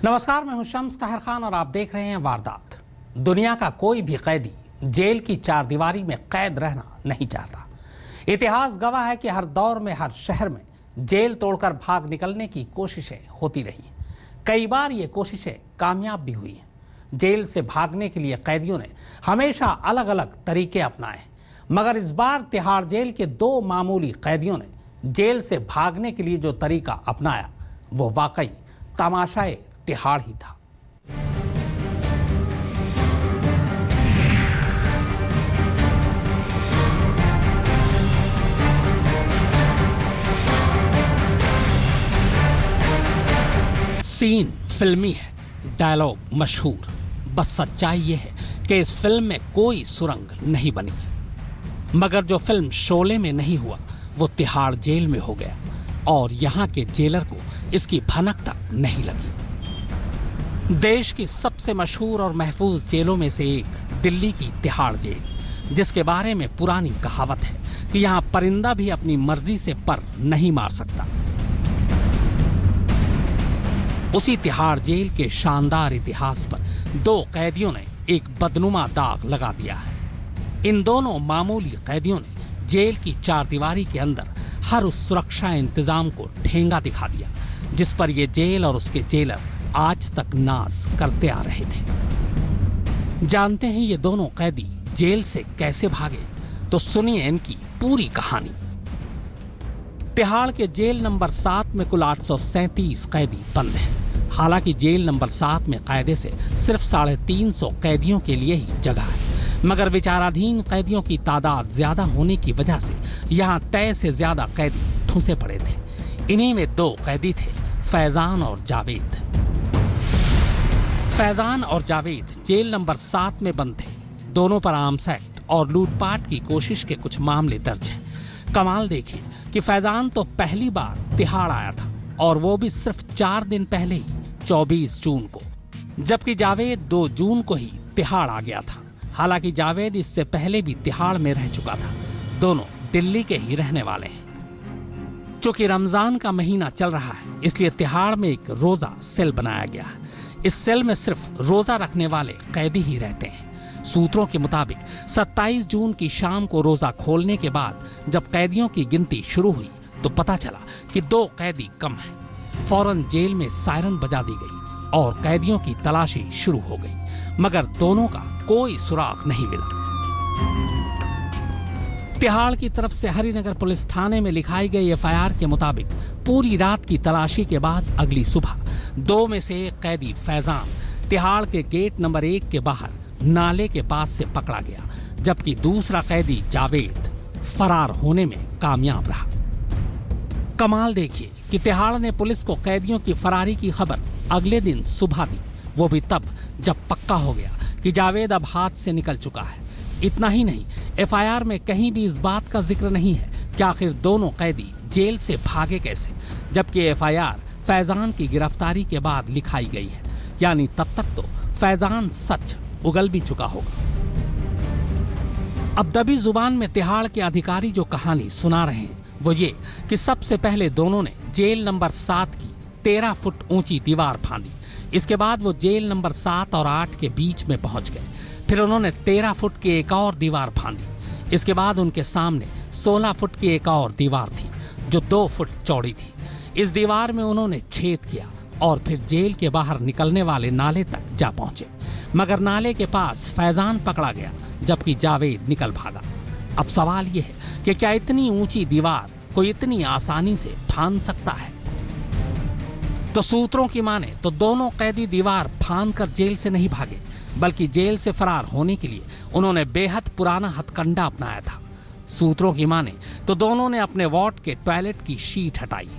नमस्कार, मैं हूं शम्स ताहिर खान और आप देख रहे हैं वारदात। दुनिया का कोई भी कैदी जेल की चारदीवारी में कैद रहना नहीं चाहता। इतिहास गवाह है कि हर दौर में, हर शहर में जेल तोड़कर भाग निकलने की कोशिशें होती रही। कई बार ये कोशिशें कामयाब भी हुई हैं। जेल से भागने के लिए कैदियों ने हमेशा अलग अलग तरीके अपनाए, मगर इस बार तिहाड़ जेल के दो मामूली कैदियों ने जेल से भागने के लिए जो तरीका अपनाया वो वाकई तमाशाए तिहाड़ ही था। सीन फिल्मी है, डायलॉग मशहूर, बस सच्चाई यह है कि इस फिल्म में कोई सुरंग नहीं बनी। मगर जो फिल्म शोले में नहीं हुआ वो तिहाड़ जेल में हो गया और यहाँ के जेलर को इसकी भनक तक नहीं लगी। देश की सबसे मशहूर और महफूज जेलों में से एक दिल्ली की तिहाड़ जेल, जिसके बारे में पुरानी कहावत है कि यहाँ परिंदा भी अपनी मर्जी से पर नहीं मार सकता। उसी तिहाड़ जेल के शानदार इतिहास पर दो कैदियों ने एक बदनुमा दाग लगा दिया है। इन दोनों मामूली कैदियों ने जेल की चारदीवारी के अंदर हर उस सुरक्षा इंतजाम को ठेंगा दिखा दिया जिस पर ये जेल और उसके जेलर आज तक नाज करते आ रहे थे। जानते हैं ये दोनों कैदी जेल से कैसे भागे? तो सुनिए इनकी पूरी कहानी। तिहाड़ के जेल नंबर 7 में कुल 837 कैदी बंद हैं। हालांकि जेल नंबर 7 में कायदे से सिर्फ 350 कैदियों के लिए ही जगह है, मगर विचाराधीन कैदियों की तादाद ज्यादा होने की वजह से यहाँ तय से ज्यादा कैदी ठूंसे पड़े थे। इन्हीं में दो कैदी थे, फैजान और जावेद। फैजान और जावेद जेल नंबर 7 में बंद थे। दोनों पर आर्म्स एक्ट और लूटपाट की कोशिश के कुछ मामले दर्ज हैं। कमाल देखिए कि फैजान तो पहली बार तिहाड़ आया था और वो भी सिर्फ 4 दिन पहले ही 24 जून को, जबकि जावेद 2 जून को ही तिहाड़ आ गया था। हालांकि जावेद इससे पहले भी तिहाड़ में रह चुका था। दोनों दिल्ली के ही रहने वाले हैं। चूंकि रमजान का महीना चल रहा है, इसलिए तिहाड़ में एक रोजा सेल बनाया गया है। इस सेल में सिर्फ रोजा रखने वाले कैदी ही रहते हैं। सूत्रों के मुताबिक 27 जून की शाम को रोजा खोलने के बाद जब कैदियों की गिनती शुरू हुई तो पता चला कि 2 कैदी कम हैं। फौरन जेल में सायरन बजा दी गई और कैदियों की तलाशी शुरू हो गई, मगर दोनों का कोई सुराग नहीं मिला। तिहाड़ की तरफ से हरिनगर पुलिस थाने में लिखाई गई एफआईआर के मुताबिक पूरी रात की तलाशी के बाद अगली सुबह 2 में से एक कैदी फैजान तिहाड़ के गेट नंबर 1 के बाहर नाले के पास से पकड़ा गया, जबकि दूसरा कैदी जावेद फरार होने में कामयाब रहा। कमाल देखिए कि तिहाड़ ने पुलिस को कैदियों की फरारी की खबर अगले दिन सुबह दी, वो भी तब जब पक्का हो गया कि जावेद अब हाथ से निकल चुका है। इतना ही नहीं, एफआईआर में कहीं भी इस बात का जिक्र नहीं है कि आखिर दोनों कैदी जेल से भागे कैसे, जबकि एफआईआर फैजान की गिरफ्तारी के बाद लिखाई गई है। यानी तब तक तो फैजान सच उगल भी चुका होगा। अब दबी जुबान में तिहाड़ के अधिकारी जो कहानी सुना रहे हैं वो ये कि सबसे पहले दोनों ने जेल नंबर 7 की 13 फुट ऊंची दीवार फांदी। इसके बाद वो जेल नंबर 7 और 8 के बीच में पहुंच गए। फिर उन्होंने 13 फुट की एक और दीवार फांदी। इसके बाद उनके सामने 16 फुट की एक और दीवार थी जो 2 फुट चौड़ी थी। इस दीवार में उन्होंने छेद किया और फिर जेल के बाहर निकलने वाले नाले तक जा पहुंचे, मगर नाले के पास फैजान पकड़ा गया जबकि जावेद निकल भागा। अब सवाल यह है कि क्या इतनी ऊंची दीवार कोई इतनी आसानी से फांद सकता है? तो सूत्रों की माने तो दोनों कैदी दीवार फांद कर जेल से नहीं भागे, बल्कि जेल से फरार होने के लिए उन्होंने बेहद पुराना हथकंडा अपनाया था। सूत्रों की माने तो दोनों ने अपने वार्ड के टॉयलेट की शीट हटाई,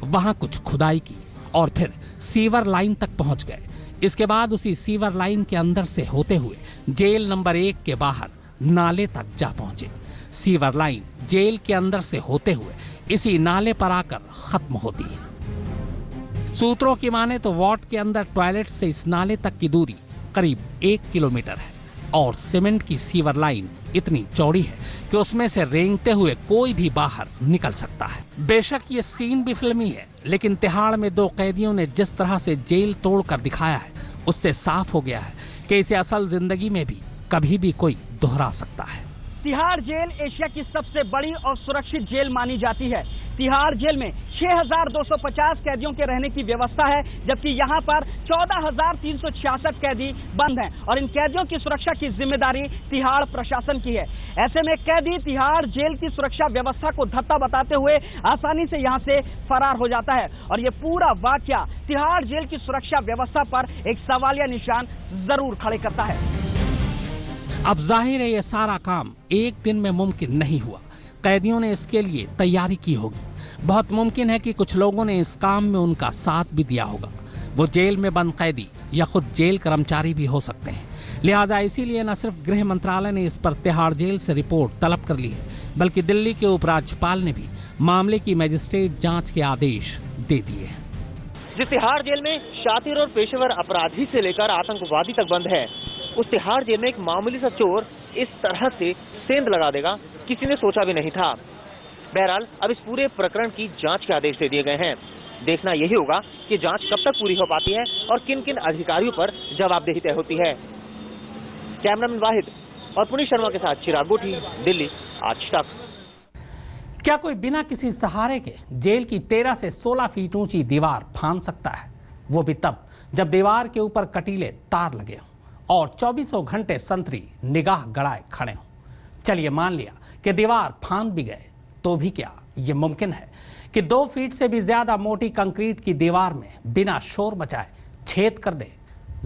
वहां कुछ खुदाई की और फिर सीवर लाइन तक पहुंच गए। इसके बाद उसी सीवर लाइन के अंदर से होते हुए जेल नंबर 1 के बाहर नाले तक जा पहुंचे। सीवर लाइन जेल के अंदर से होते हुए इसी नाले पर आकर खत्म होती है। सूत्रों की माने तो वार्ड के अंदर टॉयलेट से इस नाले तक की दूरी करीब 1 किलोमीटर है और सीमेंट की सीवर लाइन इतनी चौड़ी है कि उसमें से रेंगते हुए कोई भी बाहर निकल सकता है। बेशक ये सीन भी फिल्मी है, लेकिन तिहाड़ में 2 कैदियों ने जिस तरह से जेल तोड़कर दिखाया है, उससे साफ हो गया है कि इसे असल जिंदगी में भी कभी भी कोई दोहरा सकता है। तिहाड़ जेल एशिया की सबसे बड़ी और सुरक्षित जेल मानी जाती है। तिहाड़ जेल में 6,250 कैदियों के रहने की व्यवस्था है, जबकि यहाँ पर 14,366 कैदी बंद हैं और इन कैदियों की सुरक्षा की जिम्मेदारी तिहाड़ प्रशासन की है। ऐसे में कैदी तिहाड़ जेल की सुरक्षा व्यवस्था को धत्ता बताते हुए आसानी से यहाँ से फरार हो जाता है और ये पूरा वाकया तिहाड़ जेल की सुरक्षा व्यवस्था पर एक सवालिया निशान जरूर खड़े करता है। अब जाहिर है ये सारा काम एक दिन में मुमकिन नहीं हुआ। कैदियों ने इसके लिए तैयारी की होगी। बहुत मुमकिन है कि कुछ लोगों ने इस काम में उनका साथ भी दिया होगा। वो जेल में बंद कैदी या खुद जेल कर्मचारी भी हो सकते हैं। लिहाजा इसीलिए न सिर्फ गृह मंत्रालय ने इस पर तिहाड़ जेल से रिपोर्ट तलब कर ली है, बल्कि दिल्ली के उपराज्यपाल ने भी मामले की मजिस्ट्रेट जांच के आदेश दे दिए हैं। जिस तिहाड़ जेल में शातिर और पेशेवर अपराधी से लेकर आतंकवादी तक बंद है, उस तिहाड़ जेल में एक मामूली सा चोर इस तरह से सेंध लगा देगा, किसी ने सोचा भी नहीं था। बहरहाल अब इस पूरे प्रकरण की जांच के आदेश दे दिए गए हैं। देखना यही होगा कि जांच कब तक पूरी हो पाती है और किन किन अधिकारियों पर जवाबदेही तय होती है। कैमरामैन वाहिद और पुनीत शर्मा के साथ चिराग गोठी, दिल्ली, आज तक। क्या कोई बिना किसी सहारे के जेल की 13 से 16 फीट ऊंची दीवार फांद सकता है? वो भी तब जब दीवार के ऊपर कटीले तार लगे हों और 24 घंटे संतरी निगाह गड़ाए खड़े हों। चलिए मान लिया कि दीवार फांद भी गए, तो भी क्या ये मुमकिन है कि 2 फीट से भी ज्यादा मोटी कंक्रीट की दीवार में बिना शोर मचाए छेद कर दे?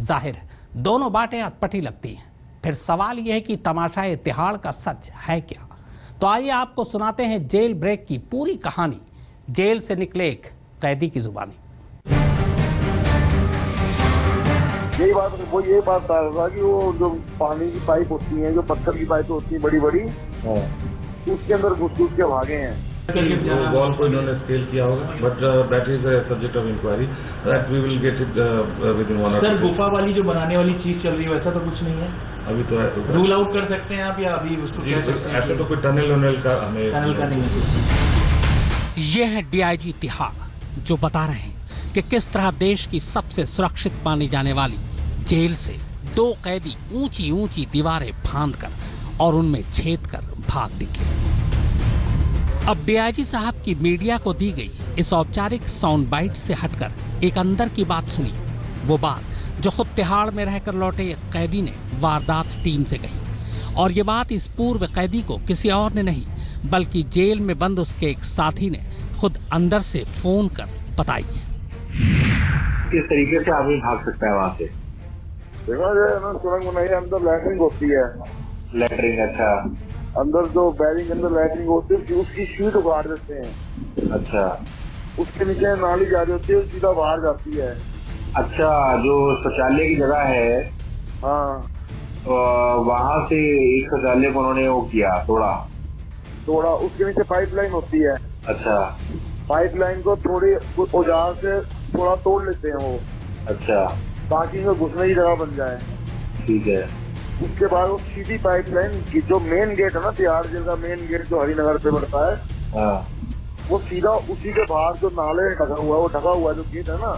जाहिर है दोनों बातें अटपटी लगती हैं। फिर सवाल यह है कि तमाशाए तिहाड़ का सच है क्या? तो आइए आपको सुनाते हैं जेल ब्रेक की पूरी कहानी, जेल से निकले एक कैदी की जुबानी। यही बात बता रहा था कि वो जो पानी की पाइप होती है, जो पत्थर की पाइप होती है बड़ी बड़ी, उसके अंदर घुस के भागे हैं। वॉल को इन्होंने स्केल किया होगा, but that is subject of inquiry, that we will get it within 1 और 2 सर गुफा वाली जो बनाने वाली चीज चल रही है, वैसा तो कुछ नहीं है अभी तो रूल आउट कर सकते हैं आप, या अभी उसको कह सकते हैं? ऐसा तो कोई टनल का हमें टनल का नहीं है। ये है डीआईजी तिहाड़ जो बता रहे हैं कि किस तरह देश की सबसे सुरक्षित मानी जाने वाली जेल से 2 कैदी ऊंची ऊंची दीवारें फांदकर और उनमें छेद कर भाग निकले। अब डीआईजी साहब की मीडिया को दी गई इस औपचारिक साउंड बाइट से हटकर एक अंदर की बात सुनी, वो बात जो खुद तिहाड़ में रहकर लौटे एक कैदी ने वारदात टीम से कही। और ये बात इस पूर्व कैदी को किसी और ने नहीं, बल्कि जेल में बंद उसके एक साथी ने खुद अंदर से फोन कर बताई है। किस तरीके से आदमी भाग सकता है वहाँ से? देखा जाए ना, सुरंग बनाई, अंदर लैटरिंग होती है। लैटरिंग? अच्छा। अंदर जो बैरिंग अंदर लैटरिंग होती है, उसकी शीट उगाड़ देते हैं। अच्छा। उसके नीचे नाली जा रही होती है, सीधा बाहर जाती है। अच्छा, जो शौचालय की जगह है, हाँ, वहाँ से एक शौचालय को उन्होंने वो किया, तोड़ा। उसके नीचे पाइपलाइन होती है। अच्छा। पाइपलाइन को थोड़ी औजार से थोड़ा तोड़ लेते हैं वो। अच्छा। ताकि वो घुसने की जगह बन जाए। ठीक है। उसके बाद वो सीधी पाइपलाइन की जो मेन गेट है ना, तिहाड़ जेल का मेन गेट जो हरिनगर पे पड़ता है, हाँ, वो सीधा उसी के बाहर जो नाले ढका हुआ है जो गेट है ना,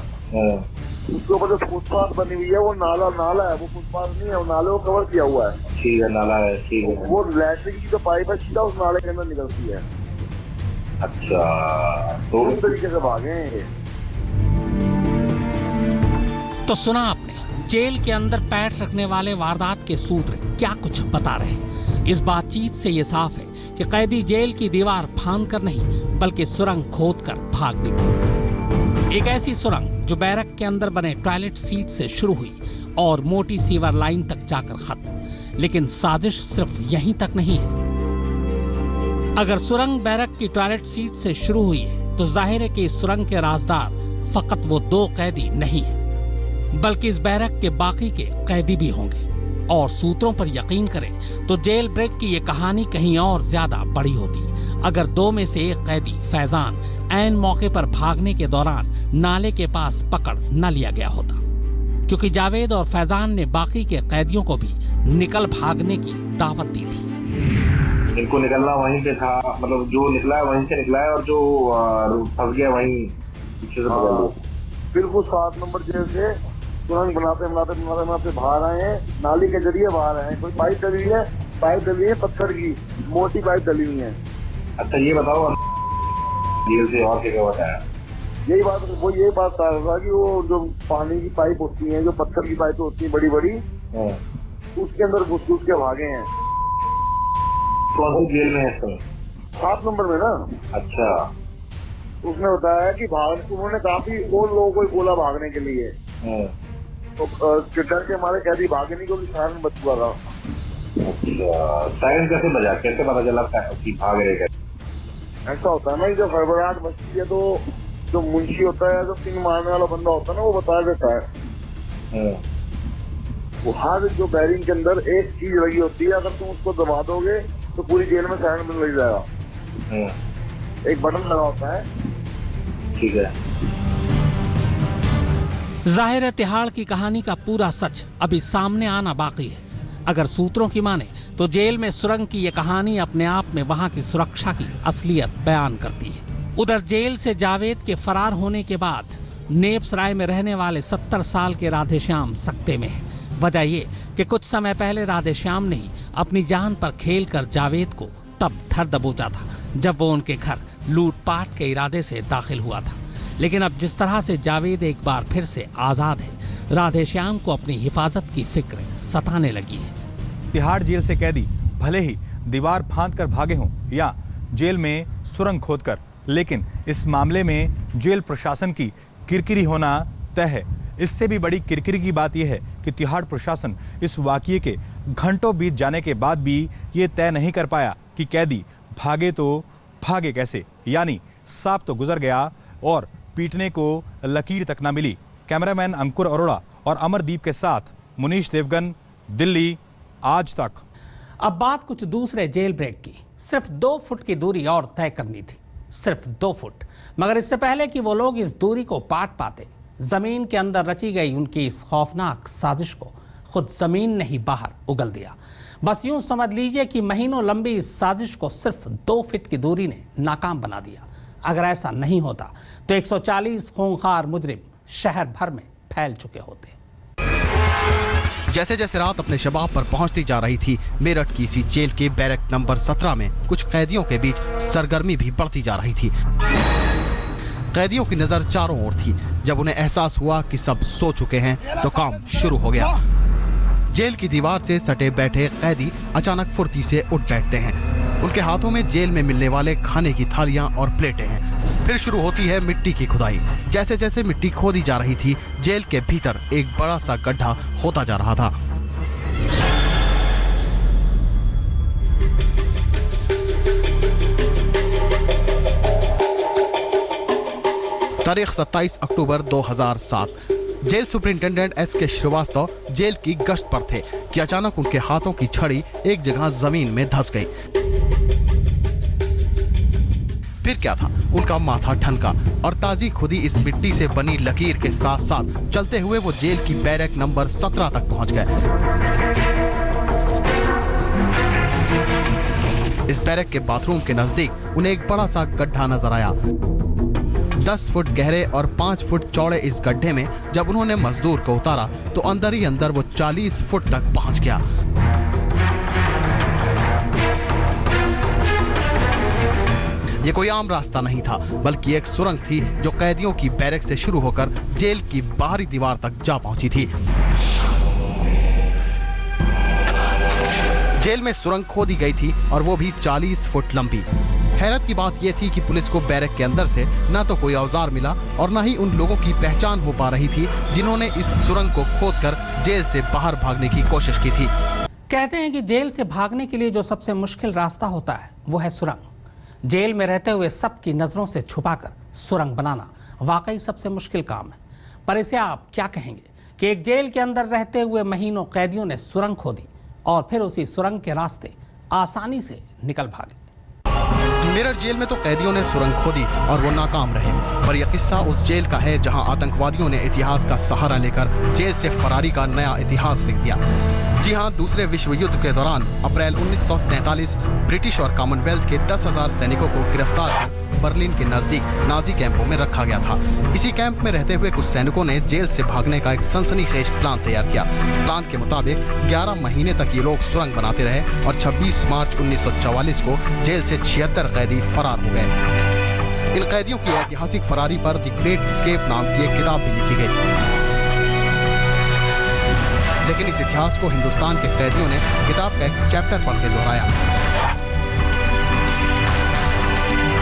उसके ऊपर जो फुटपाथ बनी हुई है, वो नाला है, वो फुटपाथ नहीं है, वो नाले को कवर किया हुआ है। ठीक है, नाला है। ठीक है। वो लैटरिन की जो पाइप है सीधा उस नाले के अंदर निकलती है। अच्छा, तो उस तरीके से भागे हैं ये। तो सुना आपने, जेल के अंदर पैर रखने वाले वारदात के सूत्र क्या कुछ बता रहे हैं। इस बातचीत से ये साफ है कि कैदी जेल की दीवार फांद कर नहीं, बल्कि सुरंग खोद कर भाग निकले। एक ऐसी सुरंग जो बैरक के अंदर बने टॉयलेट सीट से शुरू हुई और मोटी सीवर लाइन तक जाकर खत्म। लेकिन साजिश सिर्फ यहीं तक नहीं है। अगर सुरंग बैरक की टॉयलेट सीट से शुरू हुई है, तो जाहिर है कि इस सुरंग के राजदार फकत वो 2 कैदी नहीं है, बल्कि इस बैरक के बाकी के कैदी भी होंगे। और सूत्रों पर यकीन करें तो जेल ब्रेक की ये कहानी कहीं और ज्यादा बड़ी होती अगर 2 में से एक कैदी फैजान ऐन मौके पर भागने के दौरान नाले के पास पकड़ न लिया गया होता, क्योंकि जावेद और फैजान ने बाकी के कैदियों को भी निकल भागने की दावत दी थी। इनको निकलना वहीं से था, मतलब जो निकला है वहीं से निकला है और जो फंस गया वहीं पीछे से पकड़ लिया। बिल्कुल 7 नंबर जेल से सुरंग बनाते बाहर आए हैं, नाली के जरिए बाहर आए हैं। कोई पाइप डली हुई है पत्थर की, मोटी पाइप डली हुई है। अच्छा ये बताओ जेल से और क्या बताया? यही बात बता रहा था कि वो जो पानी की पाइप होती है, जो पत्थर की पाइप होती है बड़ी बड़ी, उसके अंदर घुस के भागे हैं। कौन सी जेल में है सर? 7 नंबर में ना। अच्छा। उसने बताया कि उन्होंने काफी और लोगों को बोला भागने के लिए, तो डर के हमारे कैदी भागे नहीं क्योंकि सायरन बच चुका था। अच्छा, सायरन कैसे बजा, कैसे पता चला कि भाग रहे? ऐसा होता है ना, जब हड़बड़ाहट बचती है तो जो मुंशी होता है, जो पिन मारने वाला बंदा होता है ना, वो बता देता है। वो हर जो बैरिंग के अंदर एक चीज लगी होती है, अगर तुम उसको दबा दोगे तो पूरी जेल में सायरन बंद लग जाएगा। एक बटन लगा होता है। ठीक है। जाहिर है तिहाड़ की कहानी का पूरा सच अभी सामने आना बाकी है। अगर सूत्रों की माने तो जेल में सुरंग की यह कहानी अपने आप में वहां की सुरक्षा की असलियत बयान करती है। उधर जेल से जावेद के फरार होने के बाद नेपसराय में रहने वाले 70 साल के राधेश्याम सकते में है। वजह ये कि कुछ समय पहले राधेश्याम ने ही अपनी जान पर खेलकर जावेद को तब धर दबोचा था जब वो उनके घर लूटपाट के इरादे से दाखिल हुआ था। लेकिन अब जिस तरह से जावेद एक बार फिर से आजाद है, राधेश्याम को अपनी हिफाजत की फिक्र सताने लगी है। तिहाड़ जेल से कैदी भले ही दीवार फांदकर भागे हों या जेल में सुरंग खोदकर, लेकिन इस मामले में जेल प्रशासन की किरकिरी होना तय है। इससे भी बड़ी किरकिरी की बात यह है कि तिहाड़ प्रशासन इस वाकये के घंटों बीत जाने के बाद भी ये तय नहीं कर पाया कि कैदी भागे तो भागे कैसे, यानी सांप तो गुजर गया और पीटने को लकीर तक न मिली। कैमरामैन अंकुर अरोड़ा और अमरदीप के साथ मुनीश देवगन, दिल्ली, आज तक। अब बात कुछ दूसरे जेल ब्रेक की। सिर्फ 2 फुट की दूरी और तय करनी थी, सिर्फ 2 फुट। मगर इससे पहले कि वो लोग इस दूरी को पाट पाते, जमीन के अंदर रची गई उनकी इस खौफनाक साजिश को खुद जमीन ने ही बाहर उगल दिया। बस यूं समझ लीजिए कि महीनों लंबी इस साजिश को सिर्फ 2 फीट की दूरी ने नाकाम बना दिया। अगर ऐसा नहीं होता तो 140 खूंखार मुजरिम शहर भर में फैल चुके होते। जैसे जैसे रात अपने शबाब पर पहुंचती जा रही थी, मेरठ की इसी जेल के बैरक नंबर 17 में कुछ कैदियों के बीच सरगर्मी भी बढ़ती जा रही थी। कैदियों की नजर चारों ओर थी। जब उन्हें एहसास हुआ कि सब सो चुके हैं तो काम शुरू हो गया। जेल की दीवार से सटे बैठे कैदी अचानक फुर्ती से उठ बैठते हैं। उनके हाथों में जेल में मिलने वाले खाने की थालियां और प्लेटें हैं। फिर शुरू होती है मिट्टी की खुदाई। जैसे जैसे मिट्टी खोदी जा रही थी, जेल के भीतर एक बड़ा सा गड्ढा होता जा रहा था। तारीख 27 अक्टूबर 2007। Jail superintendent S K. Srivastava jail की गश्त पर थे कि अचानक उनके हाथों की छड़ी एक जगह जमीन में धंस गई। फिर क्या था, उनका माथा ठनका और ताजी खुदी इस मिट्टी से बनी लकीर के साथ साथ चलते हुए वो जेल की बैरक नंबर 17 तक पहुंच गए। इस बैरक के बाथरूम के नजदीक उन्हें एक बड़ा सा गड्ढा नजर आया। 10 फुट गहरे और 5 फुट चौड़े इस गड्ढे में जब उन्होंने मजदूर को उतारा तो अंदर ही अंदर वो 40 फुट तक पहुंच गया। ये कोई आम रास्ता नहीं था, बल्कि एक सुरंग थी जो कैदियों की बैरक से शुरू होकर जेल की बाहरी दीवार तक जा पहुंची थी। जेल में सुरंग खोदी गई थी और वो भी 40 फुट लंबी। हैरत की बात यह थी कि पुलिस को बैरक के अंदर से न तो कोई औजार मिला और न ही उन लोगों की पहचान हो पा रही थी जिन्होंने इस सुरंग को खोदकर जेल से बाहर भागने की कोशिश की थी। कहते हैं कि जेल से भागने के लिए जो सबसे मुश्किल रास्ता होता है वो है सुरंग। जेल में रहते हुए सबकी नजरों से छुपाकर सुरंग बनाना वाकई सबसे मुश्किल काम है। पर इसे आप क्या कहेंगे कि एक जेल के अंदर रहते हुए महीनों कैदियों ने सुरंग खोदी और फिर उसी सुरंग के रास्ते आसानी से निकल भागे। मेरठ जेल में तो कैदियों ने सुरंग खोदी और वो नाकाम रहे, पर यह किस्सा उस जेल का है जहां आतंकवादियों ने इतिहास का सहारा लेकर जेल से फरारी का नया इतिहास लिख दिया। जी हां, दूसरे विश्व युद्ध के दौरान अप्रैल 1943 ब्रिटिश और कॉमनवेल्थ के 10,000 सैनिकों को गिरफ्तार कर बर्लिन के नजदीक नाजी कैंपों में रखा गया था। इसी कैंप में रहते हुए कुछ सैनिकों ने जेल से भागने का एक सनसनीखेज प्लान तैयार किया। प्लान के मुताबिक 11 महीने तक ये लोग सुरंग बनाते रहे और 26 मार्च 1944 को जेल से 76 कैदी फरार हो गए। इन कैदियों की ऐतिहासिक फरारी पर द ग्रेट एस्केप नाम की एक किताब भी लिखी गई। लेकिन इस इतिहास को हिंदुस्तान के कैदियों ने किताब का एक चैप्टर पढ़ के दोहराया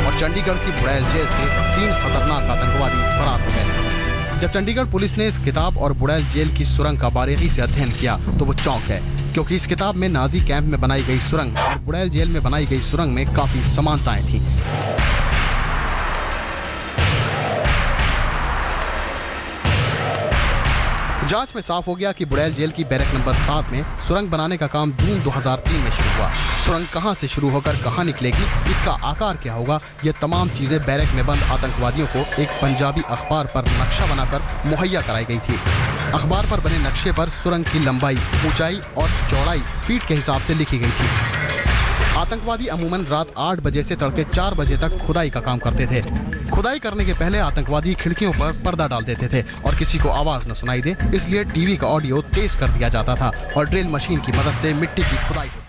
और चंडीगढ़ की बुड़ैल जेल से 3 खतरनाक आतंकवादी फरार हो गए। जब चंडीगढ़ पुलिस ने इस किताब और बुड़ैल जेल की सुरंग का बारीकी से अध्ययन किया तो वो चौंक गए, क्योंकि इस किताब में नाजी कैंप में बनाई गई सुरंग और बुड़ैल जेल में बनाई गई सुरंग में काफी समानताएं थीं। जांच में साफ हो गया कि बुड़ैल जेल की बैरक नंबर 7 में सुरंग बनाने का काम जून 2003 में शुरू हुआ। सुरंग कहां से शुरू होकर कहां निकलेगी, इसका आकार क्या होगा, ये तमाम चीजें बैरक में बंद आतंकवादियों को एक पंजाबी अखबार पर नक्शा बनाकर मुहैया कराई गई थी। अखबार पर बने नक्शे पर सुरंग की लंबाई, ऊंचाई और चौड़ाई फीट के हिसाब से लिखी गई थी। आतंकवादी अमूमन रात 8 बजे से तड़के 4 बजे तक खुदाई का काम करते थे। खुदाई करने के पहले आतंकवादी खिड़कियों पर पर्दा डाल देते थे और किसी को आवाज न सुनाई दे, इसलिए टीवी का ऑडियो तेज कर दिया जाता था और ड्रिल मशीन की मदद से मिट्टी की खुदाई होती थी।